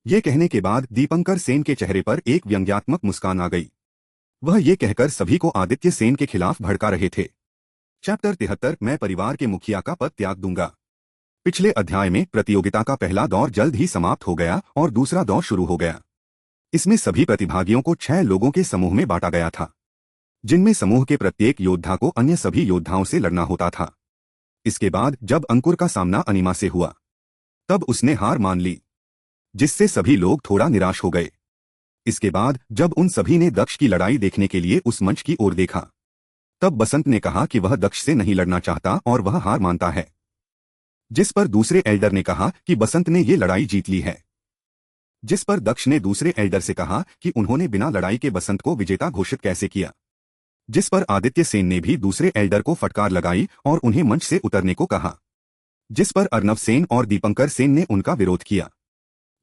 ये कहने के बाद दीपंकर सेन के चेहरे पर एक व्यंग्यात्मक मुस्कान आ गई। वह ये कहकर सभी को आदित्य सेन के खिलाफ भड़का रहे थे। चैप्टर 73 मैं परिवार के मुखिया का पद त्याग दूंगा। पिछले अध्याय में प्रतियोगिता का पहला दौर जल्द ही समाप्त हो गया और दूसरा दौर शुरू हो गया। इसमें सभी प्रतिभागियों को 6 लोगों के समूह में बांटा गया था, जिनमें समूह के प्रत्येक योद्धा को अन्य सभी योद्धाओं से लड़ना होता था। इसके बाद जब अंकुर का सामना अनिमा से हुआ, तब उसने हार मान ली, जिससे सभी लोग थोड़ा निराश हो गए। इसके बाद जब उन सभी ने दक्ष की लड़ाई देखने के लिए उस मंच की ओर देखा, तब बसंत ने कहा कि वह दक्ष से नहीं लड़ना चाहता और वह हार मानता है। जिस पर दूसरे एल्डर ने कहा कि बसंत ने ये लड़ाई जीत ली है। जिस पर दक्ष ने दूसरे एल्डर से कहा कि उन्होंने बिना लड़ाई के बसंत को विजेता घोषित कैसे किया। जिस पर आदित्य सेन ने भी दूसरे एल्डर को फटकार लगाई और उन्हें मंच से उतरने को कहा। जिस पर अर्नव सेन और दीपंकर सेन ने उनका विरोध किया।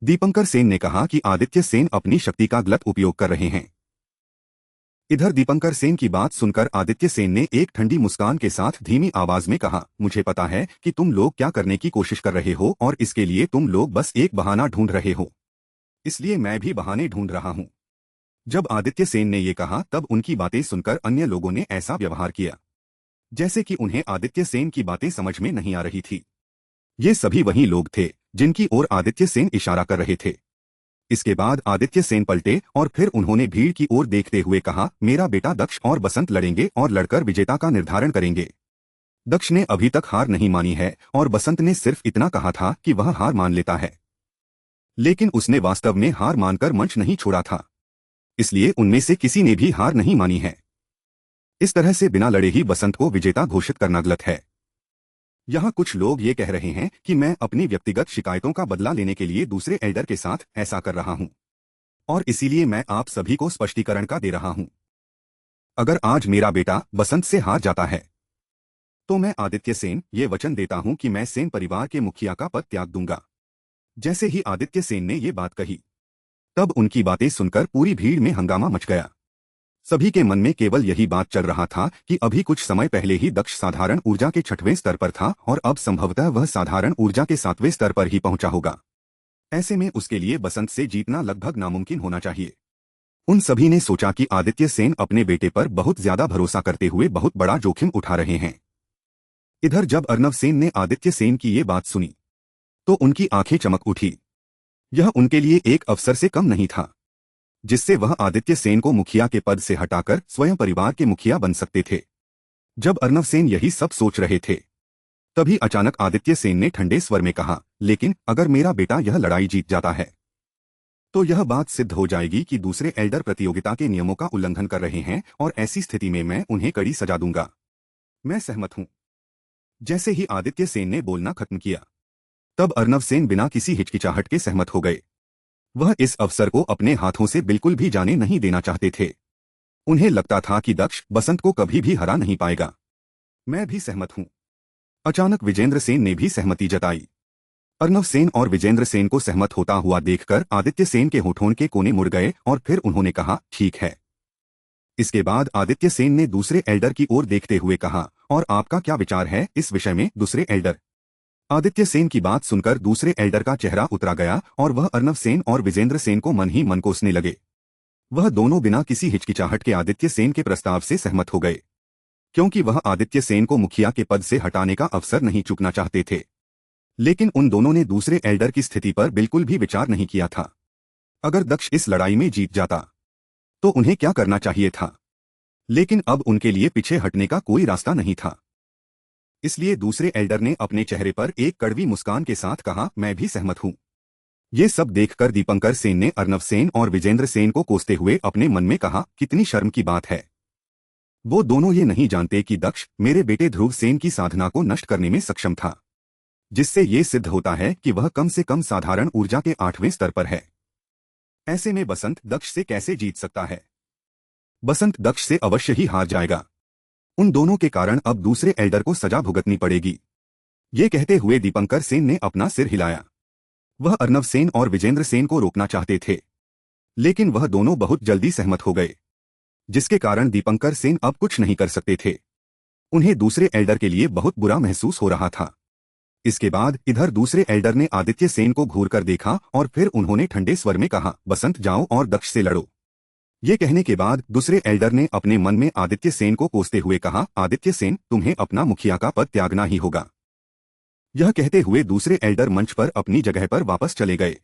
दीपंकर सेन ने कहा कि आदित्य सेन अपनी शक्ति का गलत उपयोग कर रहे हैं। इधर दीपंकर सेन की बात सुनकर आदित्य सेन ने एक ठंडी मुस्कान के साथ धीमी आवाज में कहा, मुझे पता है कि तुम लोग क्या करने की कोशिश कर रहे हो और इसके लिए तुम लोग बस एक बहाना ढूंढ रहे हो, इसलिए मैं भी बहाने ढूंढ रहा हूं। जब आदित्य सेन ने ये कहा, तब उनकी बातें सुनकर अन्य लोगों ने ऐसा व्यवहार किया जैसे कि उन्हें आदित्य सेन की बातें समझ में नहीं आ रही थी। ये सभी वही लोग थे जिनकी ओर आदित्य सेन इशारा कर रहे थे। इसके बाद आदित्य सेन पलटे और फिर उन्होंने भीड़ की ओर देखते हुए कहा, मेरा बेटा दक्ष और बसंत लड़ेंगे और लड़कर विजेता का निर्धारण करेंगे। दक्ष ने अभी तक हार नहीं मानी है और बसंत ने सिर्फ इतना कहा था कि वह हार मान लेता है, लेकिन उसने वास्तव में हार मानकर मंच नहीं छोड़ा था। इसलिए उनमें से किसी ने भी हार नहीं मानी है। इस तरह से बिना लड़े ही बसंत को विजेता घोषित करना गलत है। यहाँ कुछ लोग ये कह रहे हैं कि मैं अपनी व्यक्तिगत शिकायतों का बदला लेने के लिए दूसरे एल्डर के साथ ऐसा कर रहा हूँ और इसीलिए मैं आप सभी को स्पष्टीकरण का दे रहा हूँ। अगर आज मेरा बेटा बसंत से हार जाता है तो मैं आदित्य सेन ये वचन देता हूँ कि मैं सेन परिवार के मुखिया का पद त्याग दूंगा। जैसे ही आदित्य सेन ने ये बात कही, तब उनकी बातें सुनकर पूरी भीड़ में हंगामा मच गया। सभी के मन में केवल यही बात चल रहा था कि अभी कुछ समय पहले ही दक्ष साधारण ऊर्जा के 6वें स्तर पर था और अब संभवतः वह साधारण ऊर्जा के 7वें स्तर पर ही पहुंचा होगा। ऐसे में उसके लिए बसंत से जीतना लगभग नामुमकिन होना चाहिए। उन सभी ने सोचा कि आदित्य सेन अपने बेटे पर बहुत ज्यादा भरोसा करते हुए बहुत बड़ा जोखिम उठा रहे हैं। इधर जब अर्नव सेन ने आदित्य सेन की ये बात सुनी, तो उनकी आंखें चमक उठी। यह उनके लिए एक अवसर से कम नहीं था, जिससे वह आदित्य सेन को मुखिया के पद से हटाकर स्वयं परिवार के मुखिया बन सकते थे। जब अर्नव सेन यही सब सोच रहे थे, तभी अचानक आदित्य सेन ने ठंडे स्वर में कहा, लेकिन अगर मेरा बेटा यह लड़ाई जीत जाता है तो यह बात सिद्ध हो जाएगी कि दूसरे एल्डर प्रतियोगिता के नियमों का उल्लंघन कर रहे हैं और ऐसी स्थिति में मैं उन्हें कड़ी सजा दूंगा। मैं सहमत हूं। जैसे ही आदित्य सेन ने बोलना खत्म किया, तब अर्नव सेन बिना किसी हिचकिचाहट के सहमत हो गए। वह इस अवसर को अपने हाथों से बिल्कुल भी जाने नहीं देना चाहते थे। उन्हें लगता था कि दक्ष बसंत को कभी भी हरा नहीं पाएगा। मैं भी सहमत हूं। अचानक विजेंद्र सेन ने भी सहमति जताई। अर्नव सेन और विजेंद्र सेन को सहमत होता हुआ देखकर आदित्य सेन के होठों के कोने मुड़ गए और फिर उन्होंने कहा, ठीक है। इसके बाद आदित्य सेन ने दूसरे एल्डर की ओर देखते हुए कहा, और आपका क्या विचार है इस विषय में दूसरे एल्डर? आदित्य सेन की बात सुनकर दूसरे एल्डर का चेहरा उतरा गया और वह अर्नव सेन और विजेंद्र सेन को मन ही मन कोसने लगे। वह दोनों बिना किसी हिचकिचाहट के आदित्य सेन के प्रस्ताव से सहमत हो गए, क्योंकि वह आदित्य सेन को मुखिया के पद से हटाने का अवसर नहीं चूकना चाहते थे। लेकिन उन दोनों ने दूसरे एल्डर की स्थिति पर बिल्कुल भी विचार नहीं किया था। अगर दक्ष इस लड़ाई में जीत जाता तो उन्हें क्या करना चाहिए था, लेकिन अब उनके लिए पीछे हटने का कोई रास्ता नहीं था। इसलिए दूसरे एल्डर ने अपने चेहरे पर एक कड़वी मुस्कान के साथ कहा, मैं भी सहमत हूं। ये सब देखकर दीपंकर सेन ने अर्नव सेन और विजेंद्र सेन को कोसते हुए अपने मन में कहा, कितनी शर्म की बात है। वो दोनों ये नहीं जानते कि दक्ष मेरे बेटे ध्रुव सेन की साधना को नष्ट करने में सक्षम था, जिससे ये सिद्ध होता है कि वह कम से कम साधारण ऊर्जा के 8वें स्तर पर है। ऐसे में बसंत दक्ष से कैसे जीत सकता है? बसंत दक्ष से अवश्य ही हार जाएगा। उन दोनों के कारण अब दूसरे एल्डर को सजा भुगतनी पड़ेगी। ये कहते हुए दीपंकर सेन ने अपना सिर हिलाया। वह अर्नव सेन और विजेंद्र सेन को रोकना चाहते थे, लेकिन वह दोनों बहुत जल्दी सहमत हो गए, जिसके कारण दीपंकर सेन अब कुछ नहीं कर सकते थे। उन्हें दूसरे एल्डर के लिए बहुत बुरा महसूस हो रहा था। इसके बाद इधर दूसरे एल्डर ने आदित्य सेन को घूर कर देखा और फिर उन्होंने ठंडे स्वर में कहा, बसंत जाओ और दक्ष से लड़ो। ये कहने के बाद दूसरे एल्डर ने अपने मन में आदित्य सेन को कोसते हुए कहा, आदित्य सेन, तुम्हें अपना मुखिया का पद त्यागना ही होगा। यह कहते हुए दूसरे एल्डर मंच पर अपनी जगह पर वापस चले गए।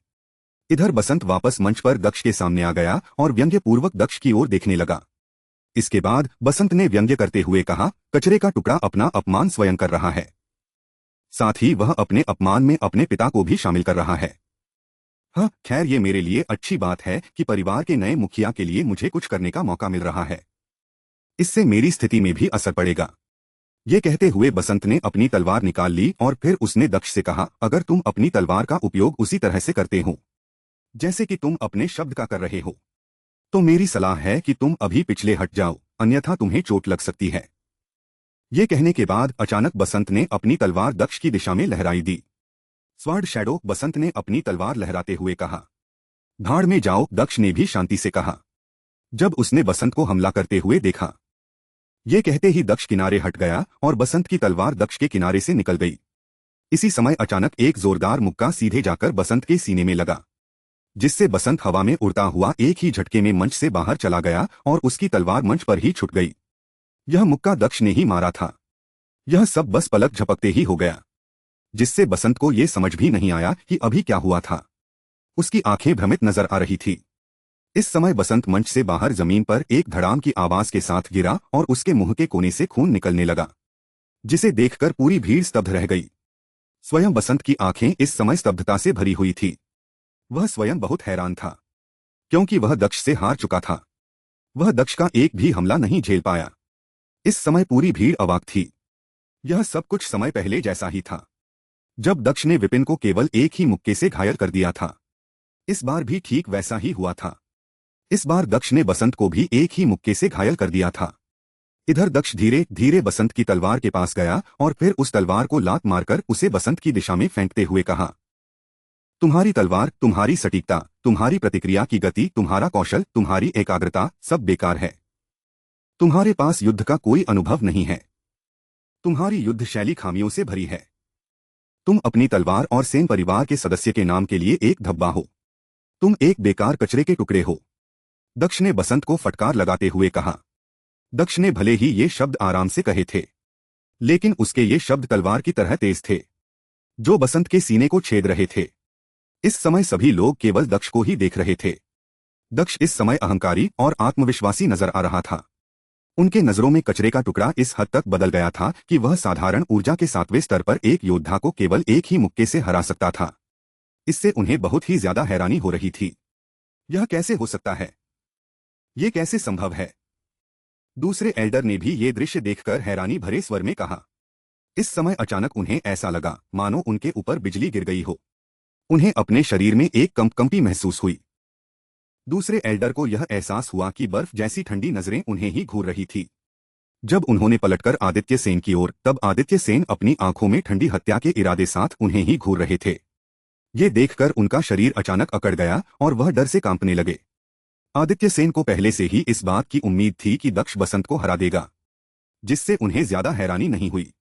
इधर बसंत वापस मंच पर दक्ष के सामने आ गया और व्यंग्यपूर्वक दक्ष की ओर देखने लगा। इसके बाद बसंत ने व्यंग्य करते हुए कहा, कचरे का टुकड़ा अपना अपमान स्वयं कर रहा है, साथ ही वह अपने अपमान में अपने पिता को भी शामिल कर रहा है। हाँ, खैर ये मेरे लिए अच्छी बात है कि परिवार के नए मुखिया के लिए मुझे कुछ करने का मौका मिल रहा है। इससे मेरी स्थिति में भी असर पड़ेगा। ये कहते हुए बसंत ने अपनी तलवार निकाल ली और फिर उसने दक्ष से कहा, अगर तुम अपनी तलवार का उपयोग उसी तरह से करते हो जैसे कि तुम अपने शब्द का कर रहे हो, तो मेरी सलाह है कि तुम अभी पिछले हट जाओ, अन्यथा तुम्हें चोट लग सकती है। ये कहने के बाद अचानक बसंत ने अपनी तलवार दक्ष की दिशा में लहराई दी। स्वार्ड शैडो, बसंत ने अपनी तलवार लहराते हुए कहा। भाड़ में जाओ, दक्ष ने भी शांति से कहा। जब उसने बसंत को हमला करते हुए देखा, ये कहते ही दक्ष किनारे हट गया और बसंत की तलवार दक्ष के किनारे से निकल गई। इसी समय अचानक एक जोरदार मुक्का सीधे जाकर बसंत के सीने में लगा, जिससे बसंत हवा में उड़ता हुआ एक ही झटके में मंच से बाहर चला गया और उसकी तलवार मंच पर ही छूट गई। यह मुक्का दक्ष ने ही मारा था। यह सब बस पलक झपकते ही हो गया, जिससे बसंत को यह समझ भी नहीं आया कि अभी क्या हुआ था। उसकी आंखें भ्रमित नजर आ रही थी। इस समय बसंत मंच से बाहर जमीन पर एक धड़ाम की आवाज के साथ गिरा और उसके मुंह के कोने से खून निकलने लगा, जिसे देखकर पूरी भीड़ स्तब्ध रह गई। स्वयं बसंत की आंखें इस समय स्तब्धता से भरी हुई थी। वह स्वयं बहुत हैरान था, क्योंकि वह दक्ष से हार चुका था। वह दक्ष का एक भी हमला नहीं झेल पाया। इस समय पूरी भीड़ अवाक थी। यह सब कुछ समय पहले जैसा ही था, जब दक्ष ने विपिन को केवल एक ही मुक्के से घायल कर दिया था। इस बार भी ठीक वैसा ही हुआ था। इस बार दक्ष ने बसंत को भी एक ही मुक्के से घायल कर दिया था। इधर दक्ष धीरे धीरे बसंत की तलवार के पास गया और फिर उस तलवार को लात मारकर उसे बसंत की दिशा में फेंकते हुए कहा, तुम्हारी तलवार, तुम्हारी सटीकता, तुम्हारी प्रतिक्रिया की गति, तुम्हारा कौशल, तुम्हारी एकाग्रता सब बेकार है। तुम्हारे पास युद्ध का कोई अनुभव नहीं है। तुम्हारी युद्ध शैली खामियों से भरी है। तुम अपनी तलवार और सेन परिवार के सदस्य के नाम के लिए एक धब्बा हो। तुम एक बेकार कचरे के टुकड़े हो। दक्ष ने बसंत को फटकार लगाते हुए कहा। दक्ष ने भले ही ये शब्द आराम से कहे थे, लेकिन उसके ये शब्द तलवार की तरह तेज थे, जो बसंत के सीने को छेद रहे थे। इस समय सभी लोग केवल दक्ष को ही देख रहे थे। दक्ष इस समय अहंकारी और आत्मविश्वासी नजर आ रहा था। उनके नजरों में कचरे का टुकड़ा इस हद तक बदल गया था कि वह साधारण ऊर्जा के 7वें स्तर पर एक योद्धा को केवल एक ही मुक्के से हरा सकता था। इससे उन्हें बहुत ही ज्यादा हैरानी हो रही थी। यह कैसे हो सकता है? ये कैसे संभव है? दूसरे एल्डर ने भी ये दृश्य देखकर हैरानी भरे स्वर में कहा। इस समय अचानक उन्हें ऐसा लगा मानो उनके ऊपर बिजली गिर गई हो। उन्हें अपने शरीर में एक कंपी महसूस हुई। दूसरे एल्डर को यह एहसास हुआ कि बर्फ जैसी ठंडी नजरें उन्हें ही घूर रही थी। जब उन्होंने पलटकर आदित्य सेन की ओर, तब आदित्य सेन अपनी आंखों में ठंडी हत्या के इरादे साथ उन्हें ही घूर रहे थे। ये देखकर उनका शरीर अचानक अकड़ गया और वह डर से कांपने लगे। आदित्य सेन को पहले से ही इस बात की उम्मीद थी कि दक्ष बसंत को हरा देगा, जिससे उन्हें ज्यादा हैरानी नहीं हुई,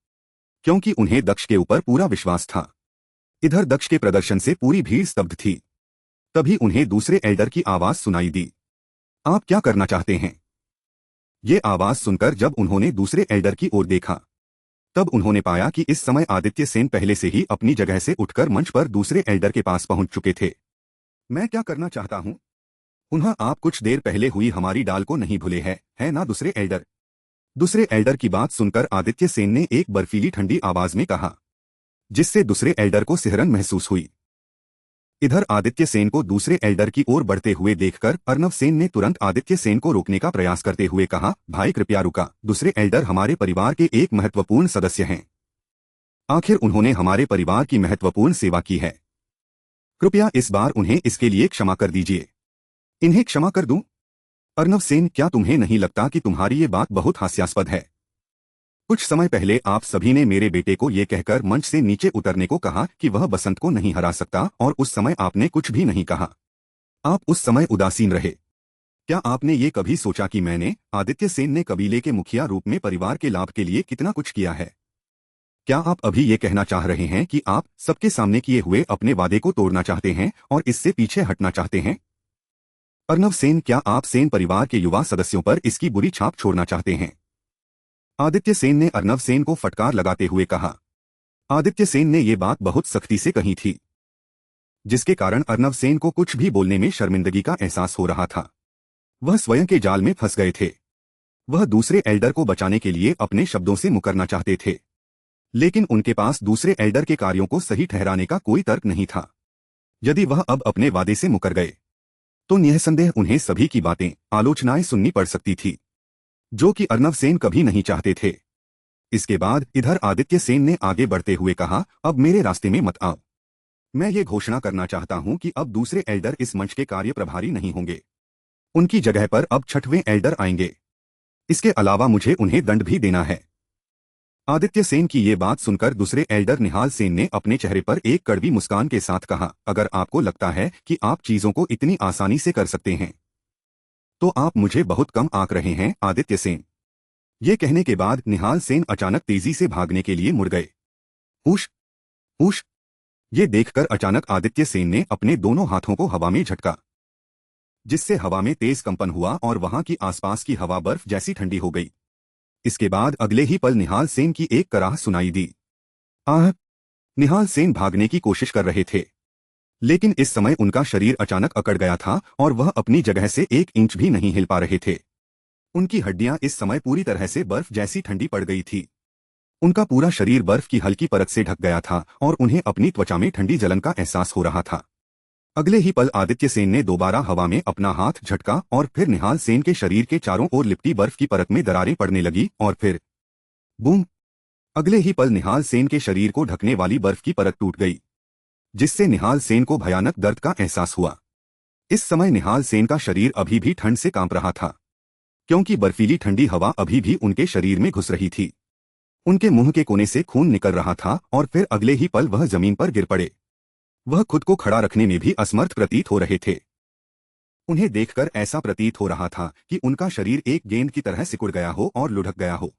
क्योंकि उन्हें दक्ष के ऊपर पूरा विश्वास था। इधर दक्ष के प्रदर्शन से पूरी भीड़ स्तब्ध थी। तभी उन्हें दूसरे एल्डर की आवाज सुनाई दी। आप क्या करना चाहते हैं? ये आवाज सुनकर जब उन्होंने दूसरे एल्डर की ओर देखा, तब उन्होंने पाया कि इस समय आदित्य सेन पहले से ही अपनी जगह से उठकर मंच पर दूसरे एल्डर के पास पहुंच चुके थे। मैं क्या करना चाहता हूं? उन्हें आप कुछ देर पहले हुई हमारी डाल को नहीं भूले हैं, है ना दूसरे एल्डर? दूसरे एल्डर की बात सुनकर आदित्य सेन ने एक बर्फीली ठंडी आवाज में कहा, जिससे दूसरे एल्डर को सिहरन महसूस हुई। इधर आदित्य सेन को दूसरे एल्डर की ओर बढ़ते हुए देखकर अर्नव सेन ने तुरंत आदित्य सेन को रोकने का प्रयास करते हुए कहा, भाई कृपया रुका, दूसरे एल्डर हमारे परिवार के एक महत्वपूर्ण सदस्य हैं। आखिर उन्होंने हमारे परिवार की महत्वपूर्ण सेवा की है। कृपया इस बार उन्हें इसके लिए क्षमा कर दीजिए। इन्हें क्षमा कर दूं? अर्नव सेन, क्या तुम्हें नहीं लगता कि तुम्हारी ये बात बहुत हास्यास्पद है? कुछ समय पहले आप सभी ने मेरे बेटे को ये कहकर मंच से नीचे उतरने को कहा कि वह बसंत को नहीं हरा सकता, और उस समय आपने कुछ भी नहीं कहा। आप उस समय उदासीन रहे। क्या आपने ये कभी सोचा कि मैंने, आदित्य सेन ने कबीले के मुखिया रूप में परिवार के लाभ के लिए कितना कुछ किया है? क्या आप अभी ये कहना चाह रहे हैं कि आप सबके सामने किए हुए अपने वादे को तोड़ना चाहते हैं और इससे पीछे हटना चाहते हैं? अर्नव सेन, क्या आप सेन परिवार के युवा सदस्यों पर इसकी बुरी छाप छोड़ना चाहते हैं? आदित्य सेन ने अर्नव सेन को फटकार लगाते हुए कहा। आदित्य सेन ने ये बात बहुत सख्ती से कही थी, जिसके कारण अर्नव सेन को कुछ भी बोलने में शर्मिंदगी का एहसास हो रहा था। वह स्वयं के जाल में फंस गए थे। वह दूसरे एल्डर को बचाने के लिए अपने शब्दों से मुकरना चाहते थे, लेकिन उनके पास दूसरे एल्डर के कार्यों को सही ठहराने का कोई तर्क नहीं था। यदि वह अब अपने वादे से मुकर गए तो निःसंदेह उन्हें सभी की बातें, आलोचनाएं सुननी पड़ सकती थी, जो कि अर्नव सेन कभी नहीं चाहते थे। इसके बाद इधर आदित्य सेन ने आगे बढ़ते हुए कहा, अब मेरे रास्ते में मत आओ। मैं ये घोषणा करना चाहता हूं कि अब दूसरे एल्डर इस मंच के कार्य प्रभारी नहीं होंगे। उनकी जगह पर अब 6वें एल्डर आएंगे। इसके अलावा मुझे उन्हें दंड भी देना है। आदित्य सेन की ये बात सुनकर दूसरे एल्डर निहाल सेन ने अपने चेहरे पर एक कड़वी मुस्कान के साथ कहा, अगर आपको लगता है कि आप चीजों को इतनी आसानी से कर सकते हैं तो आप मुझे बहुत कम आंक रहे हैं, आदित्य सेन। ये कहने के बाद निहाल सेन अचानक तेजी से भागने के लिए मुड़ गए। हुश हुश! ये देखकर अचानक आदित्य सेन ने अपने दोनों हाथों को हवा में झटका, जिससे हवा में तेज कंपन हुआ और वहां की आसपास की हवा बर्फ जैसी ठंडी हो गई। इसके बाद अगले ही पल निहाल सेन की एक कराह सुनाई दी। आह! निहाल सेन भागने की कोशिश कर रहे थे, लेकिन इस समय उनका शरीर अचानक अकड़ गया था और वह अपनी जगह से 1 इंच भी नहीं हिल पा रहे थे। उनकी हड्डियां इस समय पूरी तरह से बर्फ जैसी ठंडी पड़ गई थी। उनका पूरा शरीर बर्फ की हल्की परत से ढक गया था और उन्हें अपनी त्वचा में ठंडी जलन का एहसास हो रहा था। अगले ही पल आदित्य सेन ने दोबारा हवा में अपना हाथ झटका और फिर निहाल सेन के शरीर के चारों ओर लिपटी बर्फ की परत में दरारें पड़ने लगी और फिर बूम! अगले ही पल निहाल सेन के शरीर को ढकने वाली बर्फ की परत टूट गई, जिससे निहाल सेन को भयानक दर्द का एहसास हुआ। इस समय निहाल सेन का शरीर अभी भी ठंड से कांप रहा था, क्योंकि बर्फीली ठंडी हवा अभी भी उनके शरीर में घुस रही थी। उनके मुंह के कोने से खून निकल रहा था और फिर अगले ही पल वह जमीन पर गिर पड़े। वह खुद को खड़ा रखने में भी असमर्थ प्रतीत हो रहे थे। उन्हें देखकर ऐसा प्रतीत हो रहा था कि उनका शरीर एक गेंद की तरह सिकुड़ गया हो और लुढ़क गया हो।